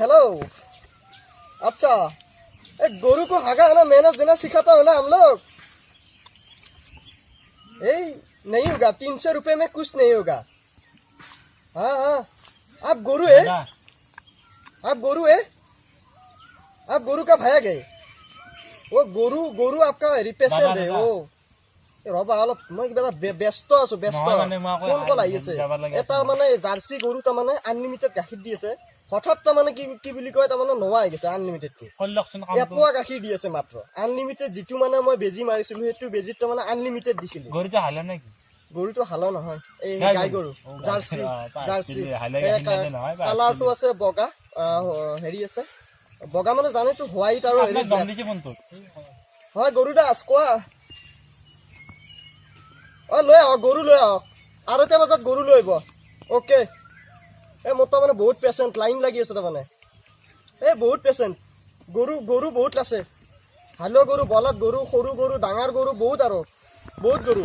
Hello. अच्छा, एक गोरू को हागा ना मेहनत देना सिखाता हो ना हम लोग। नहीं होगा, 300 रुपए में कुछ नहीं होगा। हाँ हाँ, आप गोरू है? आप गोरू है? आप गोरू का भाया गए? वो गोरू आपका रिपेसेंट है वो। ৰবা অলপ মই কিবা ব্যস্ত আছো ফোন কল আহি আছে এটা মানে জাৰ্চি গৰু তাৰমানে আনলিমিটেড গাখীৰ দি আছে হঠাৎ তাৰমানে কি বুলি কয় তাৰমানে নোৱা হৈ গৈছে আনলিমিটেডটো এপোৱা গাখীৰ দি আছে মাত্ৰ আনলিমিটেড যিটো মানে মই বেজি মাৰিছিলো সেইটো বেজিত তাৰমানে আনলিমিটেড দিছিলো গৰুটো হালা নেকি গৰুটো হালা নহয় এই গাই গৰু জাৰ্চি কালাৰটো আছে বগা হেৰি আছে বগা মানে জানেতো হোৱাইট আৰু হেৰি হয় গৰুটা আসকোৱা লৈ আহক গৰু লৈ আহক 8টা বজাত গৰু লৈ আহিব ওকে মোৰ তাৰমানে বহুত পেচেণ্ট লাইন লাগি আছে তাৰমানে বহুত পেচেণ্ট গৰু বহুত আছে হালো গৰু বলদ গৰু সৰু গৰু ডাঙৰ গৰু বহুত আৰু বহুত গৰু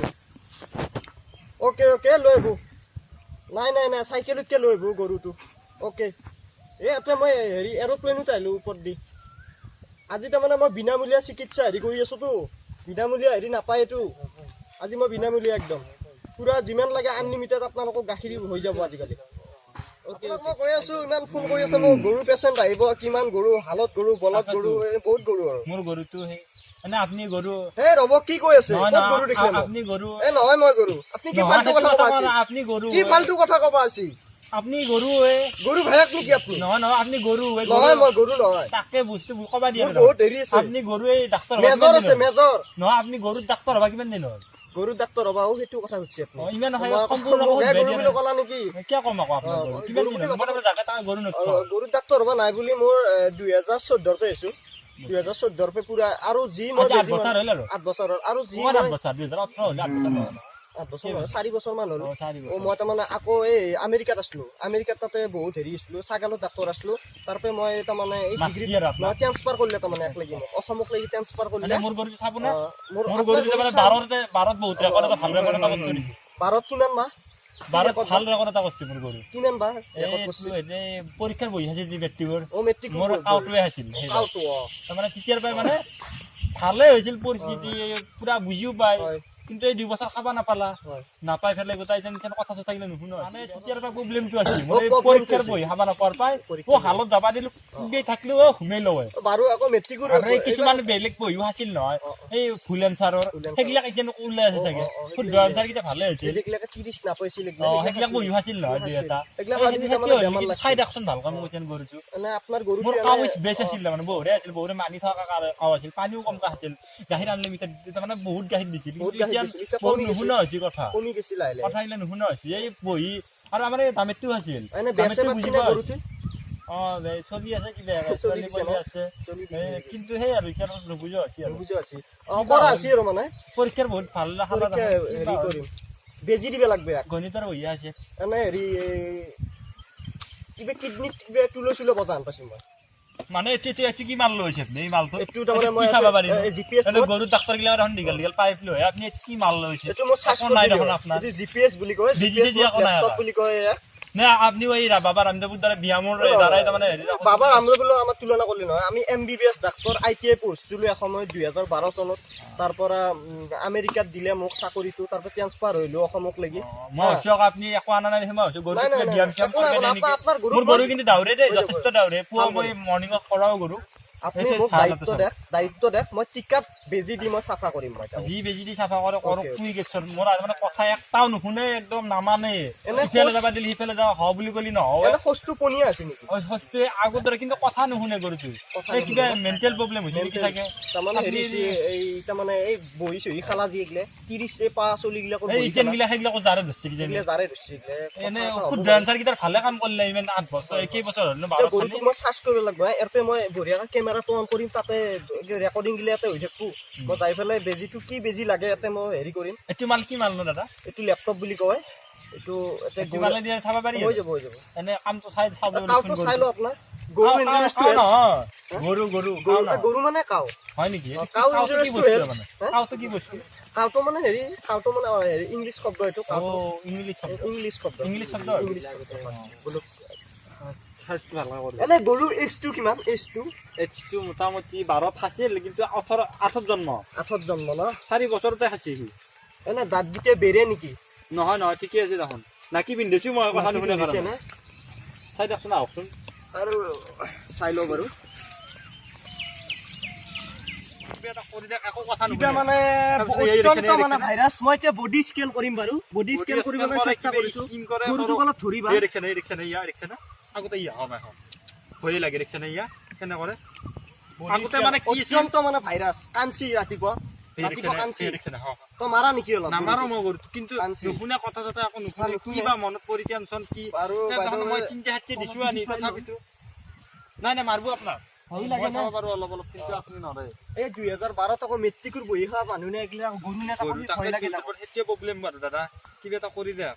ওকে লৈ আহিব নাই চাইকেলতকে লৈ আহিব গৰুটো ওকে এটা মই হেৰি এৰোপ্লেনত আহিলো ওপৰত দি আজি তাৰমানে মই বিনামূলীয়া চিকিৎসা হেৰি কৰি আছোতো বিনামূলীয়া হেৰি নাপায় এইটো আজি মই বিনামূলীয়া একদম পুৰা যিমান লাগে আনলিমিটেড আপোনালোকক গাখীৰ হৈ যাব আজিকালি ওকে মই কৈ আছো ইমান ফোন কৰি আছে মোৰ গৰু পেচেণ্ট আহিব কিমান গৰু হালত গৰু বলদ গৰু বহুত গৰু আৰু মোৰ গৰুটো মানে আপনি গৰু ৰব কি কৈ আছে ক'ত গৰু দেখিলে আপনি গৰু নহয় মই গৰু আপনি কি ফালতু কথা ক'বা আছে আপনি গৰু কি ফালতু কথা ক'বা আছে আপনি গৰু গৰু ভাইক নেকি আপনি নহয় আপনি গৰু নহয় মই গৰু নহয় তাকে বুঝতে কবা দিয়া বহুত দেৰি আছে আপনি গৰু এই ডাক্তৰ মেজৰ আছে মেজৰ নহয় আপনি গৰুৰ ডাক্তৰ হবা কিমান দিন হ'ল গৰুৰ ডাক্তৰ হবাও সেইটো কথা হচ্ছে আপনি ইমান নহয় সম্পূৰ্ণ গৰু বুলি কলা নেকি কি কম আকৌ আপোনাৰ কিমান দিন হ'ল মই জাগা তা গৰু নথ গৰুৰ ডাক্তৰ হবা নাই বুলি মোৰ 2014 পে আছো 2014 পে পুৰা আৰু জি মই 8 বছৰ হ'ল আৰু জি 8 বছৰ 2018 হ'ল 8 বছৰ 4 বছৰ মান হ'ল মই তাৰমানে আকৌ এই আমেৰিকাত আছিলো আমেৰিকাত তাতে বহুত হেৰি আছিলো ছাগালৰ ডাক্তৰ আছিলো তাৰপে মই তাৰমানে এই ডিগ্ৰী ট্ৰান্সফাৰ কৰিলে তাৰমানে এক লাগি অসমক লাগি ট্ৰান্সফাৰ কৰিলে মোৰ গৰু চাব না মোৰ গৰু তাৰমানে 12ত বহুত ৰেকৰ্ড এটা ভাল ৰেকৰ্ড এটা কৰি 12ত কিমান মাহ 12ত ভাল ৰেকৰ্ড এটা কৰিছে মোৰ গৰু কিমান বাৰ এই পৰীক্ষাৰ বহি আছিল যে মেট্ৰিকৰ মেট্ৰিক মোৰ আউটৱে আছিল তাৰমানে তেতিয়াৰ পৰাই মানে ভালে হৈছিল পৰিস্থিতি পুৰা বুজিও পায় কিন্তু এই 2 বছৰ খাবা নাপালা নাপাই ফেলে গোটাই যেন কথা থাকিলে নুশুনো মানে তেতিয়াৰ পৰা প্ৰব্লেমটো আছিল মই পৰীক্ষাৰ বহি খাবা নাপাৰ পাই হালত যাবা দিলো গৈ থাকলো ঘুমাই লয় বাৰু আকৌ মেট্ৰিকৰ আৰু কিছুমান বেলেগ বহিও আছিল নহয় এই ফুল এনসাৰৰ সেইবিলাক এতিয়া ওলাই আছে চাগে শুদ্ধ এনসাৰ কিটা ভালে হৈছে যেগিলাকে 30 নাপাইছিল সেইবিলাক বহিও আছিল নহয় দুই এটা চাইড একশন ভাল কাম কৰিছেন গৰুটো মানে আপোনাৰ গৰু মোৰ কাউ বেছ আছিল মানে বহুৰে আছিল বহুৰে মানি থকা কাউ আছিল পানীও কম আছিল গাখীৰ আনলিমিটেড মানে বহুত গাখীৰ দিছিল নুশুনা হৈছে কথা কমি গৈছিল কথা ইলা নুশুনা হৈছে এই বহি আৰু আমাৰ এই দামেটো আছিল চলি আছে কিবা আছে কিন্তু সেই আৰু নুবুজা হৈছে আৰু মানে পৰীক্ষাৰ বহুত ভাল হেৰি কৰিম বেজি দিব লাগবে গণিতৰ বহি আছে মানে হেৰি কিবা কিডনিত কিবা তুলো বজান পাইছো মই মানে এটো কি মাল লৈছে আপনি এই মালটো এটো তাৰমানে মই চাবা পাৰি জিপিএছ গৰু ডাক্তৰ গিলা এখন দীঘল পাইপ লৈ আপনি কি মাল লৈছে এটো মই সাৰ্চ কৰি দেখোন আপোনাৰ এটো জিপিএছ বুলি কয় জিপিএছ ল্যাপটপ বুলি কয় না আপনি ওই বাবা রামদেবুর দ্বারা বিয়ামর দ্বারাই মানে বাবা রামদেবুর আমার তুলনা করলি নহয় আমি এমবিবিএস ডাক্তার আইটিআই পঢ়ছিলো এসময় 2012 চনত তার পৰা আমেরিকাত দিলে মোক চাকরিটো তারপর ট্রান্সফার হইলো অসমক লাগি মই চক আপনি একো আনা নাই মই গরু বিয়াম চাম করে নেকি মোর গরু কিন্তু দাউরে দে যথেষ্ট দাউরে পুয়া মই মর্নিং ওয়াক কৰাও গরু আপনি মোক দায়িত্ব দেখ মই টিকাত বেজি দি মই সাফা কৰিম মই জি বেজি দি সাফা কৰে কৰক কুই গেছন মোৰ মানে কথা একটাও নুশুনে একদম নামানে ইফালে যাবা দিলি ইফালে যাও হ বুলি কলি ন এটা হস্তু পনিয়া আছে নেকি ওই হস্তু আগৰ কিন্তু কথা নুশুনে গৰুটো এই কিবা মেন্টাল প্ৰবলেম হৈছে নেকি থাকে তাৰমানে হেৰি এই তাৰমানে এই বহিছো ই খালা জি গলে 30 পা 40 গিলা এই ইটেন গিলা হেগলা জাৰে ধৰছি গিলা জাৰে ধৰছি এনে খুদ আনসাৰ কিটাৰ ভালে কাম কৰিলে ইমান 8 বছৰ কেই বছৰ হ'ল 12 গৰুটো মই সাৰ্চ কৰিব লাগিব এৰপে মই বঢ়িয়া কেমেৰাটো অন কৰিম তাতে ৰেকৰ্ডিং গিলা এতে হৈ থাকো মই যাই ফেলে বেজিটো কি বেজি লাগে এতে মই হেৰি কৰিম এটো মাল কি মাল ন দাদা এটো ল্যাপটপ বুলি কয় এটো এতে গমালে দিয়া চাবা পাৰি হৈ যাব এনে কামটো চাই চাব কাউটো চাই লো আপোনাৰ গৰু ইনজুৰিজ টু গৰু মানে কাউ হয় নেকি কাউ ইনজুৰিজ টু মানে কাউটো কি বস্তু কাউটো মানে হেৰি ইংলিছ শব্দ এটো ইংলিছ শব্দ বলক সাইজটো ভালকৈ কৰি এনে গৰুৰ এজটো কিমান এজটো এইটো মোটামুটি 12 ফাঁচিল কিন্তু 8 জন্ম 8 জন্ম ন 4 বছৰতে খাইছে সি এনে দাঁতগিটা বেৰে নেকি নহয় ঠিকে আছে দেখোন নাকি পিন্ধিছো মই কথা নুশুনে কাৰণে চাই দেখোন আহকচোন আৰু চাই লওঁ বাৰু কিবা এটা কৰি দেখ একো কথা কিবা নুশুনে মানে অত্যন্ত মানে ভাইৰাছ মই এতিয়া বডি স্কেন কৰিম বাৰু বডি স্কেন কৰিবলৈ চেষ্টা কৰিছো গৰুটোক অলপ ধৰিবা এই দেখছে না আগতে ইয়া হয় ভয় লাগে দেখছে না ইয়া কেনে কৰে আগতে মানে কি অত্যন্ত মানে ভাইৰাছ কাঞ্চি ৰাতিপুৱা কাঞ্চি দেখছে না তো মাৰা নেকি অলপ নামাৰো মই গৰুটো কিন্তু কাঞ্চি। নুশুনে কথা চথা একো নুশুনে নুশুনে। কিবা মনত পৰি টেনচন কি আৰু দেখোন মই বাইদেৱে- 3-4 দিছো আনি চাই তথাপিতো নাই মাৰবো আপোনাক ভয় লাগে মই না চাব পাৰো অলপ কিন্তু আপুনি নৰে এই 2012 আকৌ মেট্ৰিকৰ বহি খোৱা মানুহ নে এগিলা গৰু নে গৰু তাকো ভয় লাগে না সেইটোৱে প্ৰব্লেম বাৰু দাদা কিবা এটা কৰি দে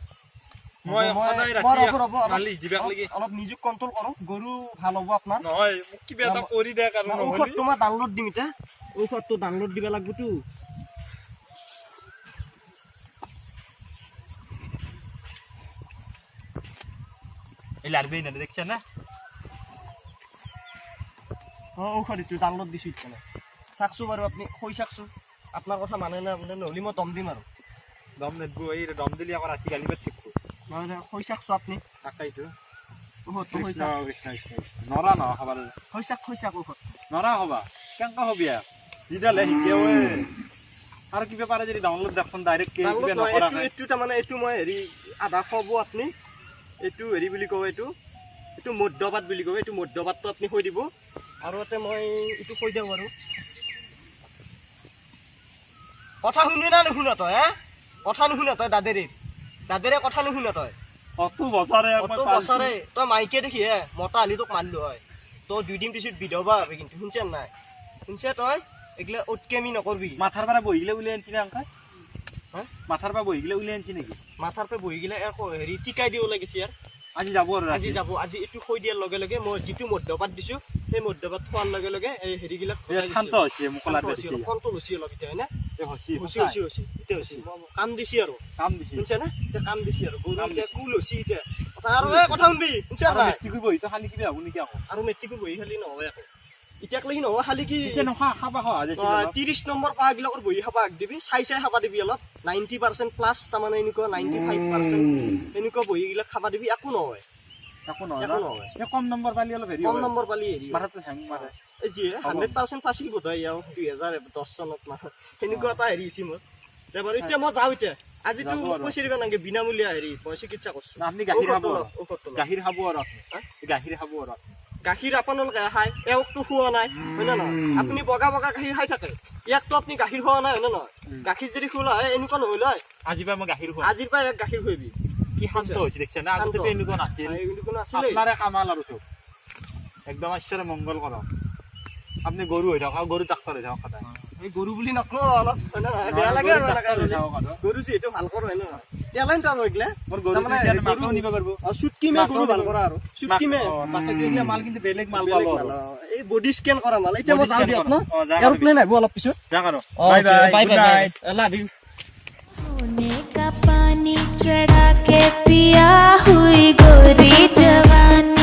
মই সদায় মই ৰাতি ৰ'ব, মালিচ দিবাক লাগি অলপ নিজক কন্ট্ৰল কৰো গৰু ভাল হ'ব আপোনাৰ নহয় মোক কিবা এটা কৰি দে কাৰণ ঔষধটো মই ডাউনলোড দিম এতিয়া ঔষধটো ডাউনলোড দিব লাগবতো এই লাৰবে না দেখছ না ঔষধ এইটো ডাউনলোড দিছো এতিয়া চাকছো বাৰু আপুনি কৈ চাকছো আপোনাৰ কথা মানে না মানে নহ'লে মই দম দিম আৰু দম নেদবো এই দম দিলি আকৌ ৰাতি গালি পাত থাকিব নহয় কৈ চাকছো আপুনি তাকাইতো ঔষধটো কৈ কৃষ্ণ চাক কৃষ্ণ নৰা ন খাবাৰ কৈ চাক ঔষধ নৰা হবা কেনকা হবিয়া দিদালে শিকেওয়ে আৰু কিবা পাৰে যদি ডাউনলোড দেখোন ডাইৰেক্ট ডাউনলোড কিবা নহয় নকৰা এইটো তাৰমানে এইটো মই হেৰি আধা খাব আপুনি এইটো হেৰি বুলি কওঁ এইটো মধ্যপাত বুলি কওঁ এইটো মধ্যপাতটো আপুনি থৈ দিব আৰু ইয়াতে মই এইটো কৈ দিওঁ বাৰু কথা শুনি না নুশুনা তই কথা নুশুনা তই দাদেৰে কথা নুশুনা তই অত বছৰে অত বছৰে তই মাইকে দেখি মতা আলি তোক মাৰিলো হয় তই 2 দিন পিছত বিধৱা হবে কিন্তু শুনছে নাই শুনছে তই এগিলা উৎকেমি নকৰবি মাথাৰ পৰা বহিলে উলিয়াই আনছি না আংকা হা মাথাৰ পৰা বহিলে উলিয়াই আনছি নেকি মাথাৰ পৰা বহি গিলা আকৌ হেৰি টিকাই দিব লাগিছে ইয়াৰ আজি যাব আৰু আজি যাব আজি এইটো কৈ দিয়াৰ লগে লগে মই যিটো মধ্যপাত দিছো সেই মধ্যপাত খোৱাৰ লগে লগে এই হেৰিগিলাক শান্ত হৈছে মুকলাত বেছি কণ্ঠ লৈছি অলপ এতিয়া হয় না এ হসি হৈছে এতিয়া হৈছে কাম দিছি আৰু কাম দিছি শুনছে না এতিয়া কাম দিছি আৰু গৰু এতিয়া কুল হৈছে এতিয়া কথা আৰু কথা শুনবি শুনছে আৰু নাই মিষ্টি কৰিব ইটো খালি কিবা হ'ব নেকি আকৌ আৰু মেট্ৰিকো বহি খালি নহয় আকৌ এতিয়াক লাগি নহয় খালি কি এতিয়া নখা খাবা খা আজি 30 নম্বৰ পাহাগিলাকৰ বহি খাবা আগ দিবি চাই খাবা দিবি অলপ 90% প্লাছ তাৰমানে এনেকুৱা 95% এনেকুৱা বহিগিলাক খাবা দিবি একো নহয় একো নহয় একো নহয় এই কম নম্বৰ পালি অলপ হেৰি কম নম্বৰ পালি হেৰি মাথাটো হেং মাৰে এই যি 100% পাইছিল বোধহয় ইয়াও 2010 চনত মানে সেনেকুৱা এটা হেৰি হৈছে মোৰ বাৰু এতিয়া মই যাওঁ এতিয়া আজিতো পইচা দিব নালাগে বিনামূলীয়া হেৰি মই চিকিৎসা কৰিছো আপনি গাখীৰ খাব ঔষধটো গাখীৰ খাব আৰু গাখীৰ খাব আৰু গাখীৰ আপোনালোকে খায় এওঁকতো খোৱা নাই হয় নে নহয় আপুনি বগা গাখীৰ খাই থাকে ইয়াকতো আপুনি গাখীৰ খোৱা নাই হয় নে নহয় গাখীৰ যদি খোলা হয় এনেকুৱা নহ'ল হয় আজিৰ পৰা মই গাখীৰ খুৱাম আজিৰ পৰা এক গাখীৰ খুৱাবি কি শান্ত হৈছে দেখছে না আগতে এনেকুৱা নাছিল এনেকুৱা নাছিলে আপনাৰে কামাল আৰু চব একদম ঈশ্বৰে মংগল কৰক আপনি গৰু হৈ থাকক গৰু ডাক্তৰ হৈ থাকক সদায় এই গৰু বুলি নকওঁ অলপ হয় নে নহয় বেয়া লাগে আৰু এনেকৈ হ'লে। গৰু যিহেতু ভাল কৰোঁ হয় নে নহয় টেলেণ্ট আৰু এইগিলা মোৰ গৰু মাকও নিব পাৰিব চুটকিমে গৰু ভাল কৰা আৰু চুটকিমে মাল কিন্তু বেলেগ মাল বেলেগ পাব ভাল এই বডি স্কেন কৰা মাল এতিয়া মই Body যাওঁ scan দিয়ক কৰা। ন যাওক আৰু। এৰোপ্লেন আহিব অলপ পিছত যাক আৰু बाय বাই বাই लाभ यू सोने का पानी चढ़ा के पिया हुई गोरी जवानी